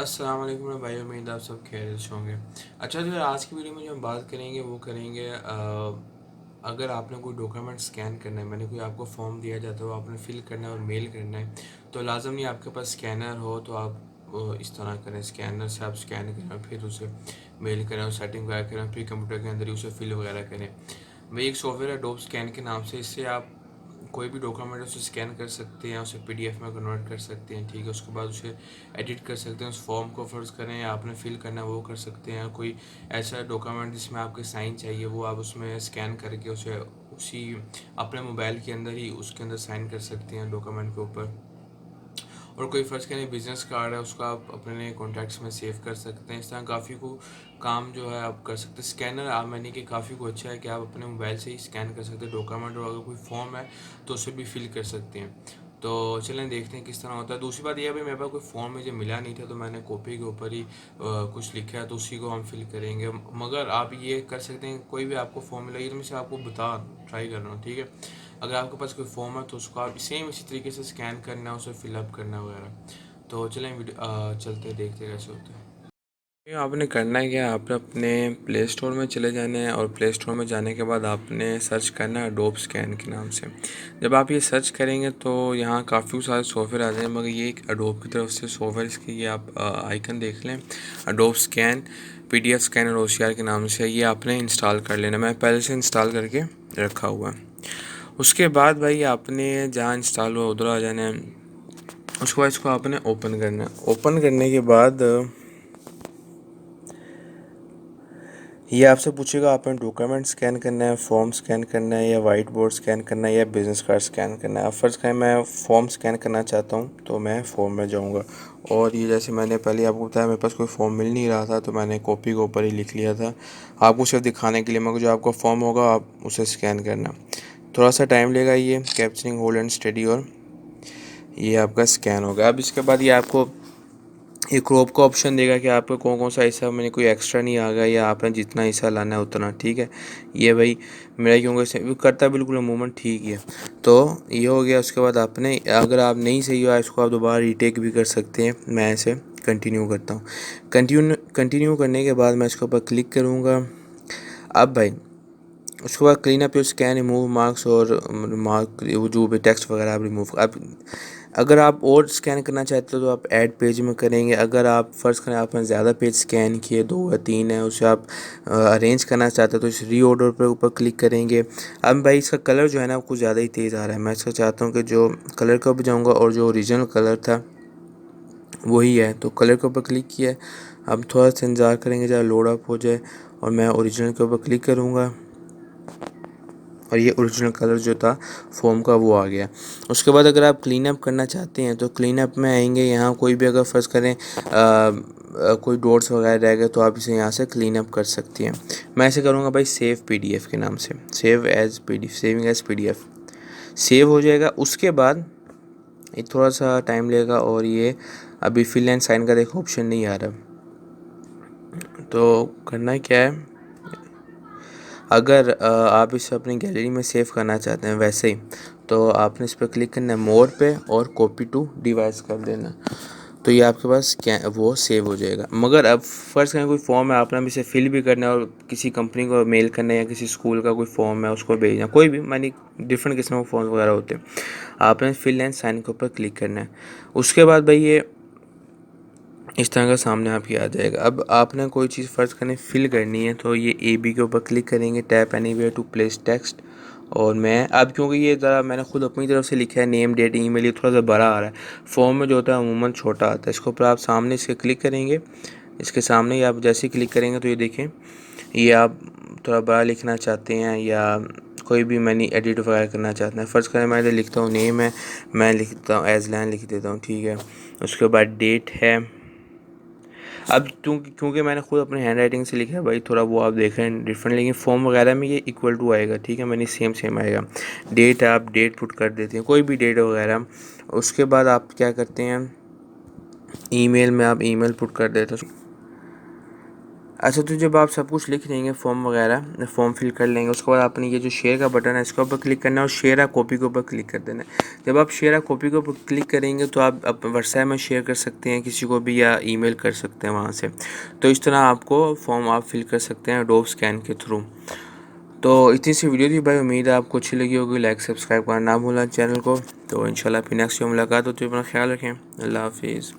अस्सलाम वालेकुम मेरे भाई, उम्मीद आप सब खैरियत से होंगे। अच्छा, जो है आज की वीडियो में जो हम बात करेंगे वो करेंगे अगर आपने कोई डॉक्यूमेंट स्कैन करना है, मैंने कोई आपको फॉर्म दिया जाता है, वो आपने फिल करना है और मेल करना है, तो लाजम नहीं आपके पास स्कैनर हो तो आप इस तरह करें, स्कैनर से आप स्कैन करें और फिर उसे मेल करें और सेटिंग वगैरह करें, फिर कंप्यूटर के अंदर ही उसे फिल वगैरह करें। भाई एक सॉफ्टवेयर है डोप स्कैन के नाम से, इससे आप कोई भी डॉक्यूमेंट उसे स्कैन कर सकते हैं, उसे पीडीएफ में कन्वर्ट कर सकते हैं, ठीक है। उसके बाद उसे एडिट कर सकते हैं, उस फॉर्म को फ़र्ज़ करें या आपने फिल करना है वो कर सकते हैं। कोई ऐसा डॉक्यूमेंट जिसमें आपके साइन चाहिए वो आप उसमें स्कैन करके उसे उसी अपने मोबाइल के अंदर ही उसके अंदर साइन कर सकते हैं डॉक्यूमेंट के ऊपर। और कोई फ़र्ज़ करें बिज़नेस कार्ड है, उसका आप अपने कॉन्टैक्ट्स में सेव कर सकते हैं। इस तरह काफ़ी को काम जो है आप कर सकते हैं। स्कैनर आप मैंने कि काफ़ी को अच्छा है कि आप अपने मोबाइल से ही स्कैन कर सकते हैं डॉक्यूमेंट, और अगर कोई फॉर्म है तो उसे भी फिल कर सकते हैं। तो चलें देखते हैं किस तरह होता है। दूसरी बात यह है भाई, मेरे पास कोई फॉर्म मुझे मिला नहीं था तो मैंने कॉपी के ऊपर ही कुछ लिखा है, तो उसी को हम फिल करेंगे। मगर आप ये कर सकते हैं, कोई भी आपको फॉर्म मिला, ये तो मैं से आपको बता ट्राई कर रहा हूँ, ठीक है। अगर आपके पास कोई फॉर्म है तो उसको आप सेम इसी तरीके से स्कैन करना है, उसे फिलअप करना है वगैरह। तो चलें चलते हैं, देखते हैं कैसे होता है। ये आपने करना है क्या, आपने अपने प्ले स्टोर में चले जाना है और प्ले स्टोर में जाने के बाद आपने सर्च करना है अडोब स्कैन के नाम से। जब आप ये सर्च करेंगे तो यहाँ काफ़ी सारे सॉफ्टवेयर आ जाएंगे, मगर ये एक अडोब की तरफ से सॉफ्टवेयर, इसकी ये आप आइकन देख लें, Adobe scan PDF scanner OCR के नाम से। ये आपने इंस्टॉल कर लेना, मैं पहले से इंस्टॉल करके रखा हुआ है। उसके बाद भाई आपने जहाँ इंस्टॉल हुआ उधर आ जाना है। उसके बाद इसको आपने ओपन करना है। ओपन करने के बाद ये आपसे पूछेगा आपने डॉक्यूमेंट स्कैन करना है, फॉर्म स्कैन करना है, या वाइट बोर्ड स्कैन करना है, या बिजनेस कार्ड स्कैन करना है। अब फर्स्ट करें मैं फॉर्म स्कैन करना चाहता हूँ तो मैं फॉर्म में जाऊँगा। और ये जैसे मैंने पहले आपको बताया मेरे पास कोई फॉर्म मिल नहीं रहा था तो मैंने कॉपी के ऊपर ही लिख लिया था आपको सिर्फ दिखाने के लिए, मगर जो आपका फॉर्म होगा आप उसे स्कैन करना। थोड़ा सा टाइम लेगा ये, कैप्चरिंग होल्ड एंड स्टडी, और ये आपका स्कैन होगा। अब इसके बाद ये आपको ये क्रॉप का ऑप्शन देगा कि आपका कौन कौन सा हिस्सा मैंने कोई एक्स्ट्रा नहीं आ गया, या आपने जितना हिस्सा लाना है उतना, ठीक है। ये भाई मेरा क्योंकि से करता है बिल्कुल अमूमन ठीक है। तो ये हो गया। उसके बाद आपने अगर आप नहीं सही हुआ इसको आप दोबारा रीटेक भी कर सकते हैं। मैं ऐसे कंटिन्यू करता हूँ। कंटिन्यू करने के बाद मैं इसके ऊपर क्लिक करूँगा। अब भाई उसके बाद clean up your scan, remove marks और मार्क वो जो भी टेक्स्ट वगैरह आप रिमूव। अब अगर आप और स्कैन करना चाहते हो तो आप ऐड पेज में करेंगे। अगर आप फ़र्ज़ करें आपने ज़्यादा पेज स्कैन किए, 2 या 3 है, उसे आप अरेंज करना चाहते हो तो इस रीऑर्डर पर ऊपर क्लिक करेंगे। अब भाई इसका कलर जो है ना कुछ ज़्यादा ही तेज़ आ रहा है, मैं इसका चाहता हूँ कि जो कलर का भी जाऊँगा और जो ओरिजिनल कलर था वही है, तो कलर के ऊपर क्लिक किया। अब थोड़ा सा इंतज़ार करेंगे जब लोड अप हो जाए और मैं ओरिजिनल के ऊपर क्लिक करूँगा और ये ओरिजिनल कलर जो था फॉर्म का वो आ गया। उसके बाद अगर आप क्लीन अप करना चाहते हैं तो क्लीन अप में आएंगे। यहाँ कोई भी अगर फ़र्ज़ करें कोई डॉट्स वगैरह रह गए तो आप इसे यहाँ से क्लीन अप कर सकती हैं। मैं ऐसे करूँगा भाई सेव पीडीएफ के नाम से, save as PDF, saving as PDF, save हो जाएगा। उसके बाद ये थोड़ा सा टाइम लेगा और ये अभी फिल एंड साइन का देखो ऑप्शन नहीं आ रहा। तो करना क्या है, अगर आप इसे अपनी गैलरी में सेव करना चाहते हैं वैसे ही, तो आपने इस पर क्लिक करना है मोर पे और कॉपी टू डिवाइस कर देना। तो ये आपके पास क्या वो सेव हो जाएगा। मगर अब फ़र्ज़ करें कोई फॉर्म है आपने अभी इसे फिल भी करना है और किसी कंपनी को मेल करना है, या किसी स्कूल का कोई फॉर्म है उसको भेजना, कोई भी मानी डिफरेंट किस्म के फॉर्म वगैरह होते हैं, आपने फिल एंड साइन के ऊपर क्लिक करना है। उसके बाद भाई ये इस तरह का सामने आपकी आ जाएगा। अब आपने कोई चीज़ फ़र्ज़ करें फिल करनी है तो ये ए बी के ऊपर क्लिक करेंगे, tap anywhere to place text. और मैं अब क्योंकि ये ज़रा मैंने खुद अपनी तरफ से लिखा है नेम डेट ईमेल, ये थोड़ा सा बड़ा आ रहा है, फॉर्म में जो होता है अमूमन छोटा आता है। इसके ऊपर आप सामने इसके क्लिक करेंगे, इसके सामने ही आप जैसे ही क्लिक करेंगे तो ये देखें, ये आप थोड़ा बड़ा लिखना चाहते हैं या कोई भी मनी एडिट वगैरह करना चाहते हैं। फ़र्ज़ करें मैं इधर लिखता हूँ नेम है, मैं लिखता हूँ एज लाइन लिख देता हूँ, ठीक है। उसके बाद डेट है। अब क्योंकि मैंने खुद अपने हैंड राइटिंग से लिखा है भाई, थोड़ा वो आप देख रहे हैं डिफरेंट, लेकिन फॉर्म वगैरह में ये इक्वल टू आएगा, ठीक है, मैंने सेम सेम आएगा। डेट आप डेट पुट कर देते हैं, कोई भी डेट वगैरह। उसके बाद आप क्या करते हैं, ईमेल में आप ईमेल पुट कर देते हैं। अच्छा, तो जब आप सब कुछ लिख लेंगे फॉर्म वगैरह, फॉर्म फिल कर लेंगे, उसके बाद आपने ये जो शेयर का बटन है इसके ऊपर क्लिक करना है और शेयर आ कॉपी के ऊपर क्लिक कर देना है। जब आप शेयर आ कॉपी के ऊपर क्लिक करेंगे तो आप व्हाट्सएप में शेयर कर सकते हैं किसी को भी, या ईमेल कर सकते हैं वहाँ से। तो इस तरह आपको फॉर्म आप फिल कर सकते हैं एडोब स्कैन के थ्रू। तो इतनी सी वीडियो थी भाई, उम्मीद है आपको अच्छी लगी होगी। लाइक सब्सक्राइब करना ना भूलना चैनल को। तो इंशाल्लाह फिर नेक्स्ट में मुलाकात होती है, अपना ख्याल रखें। अल्लाह हाफिज़।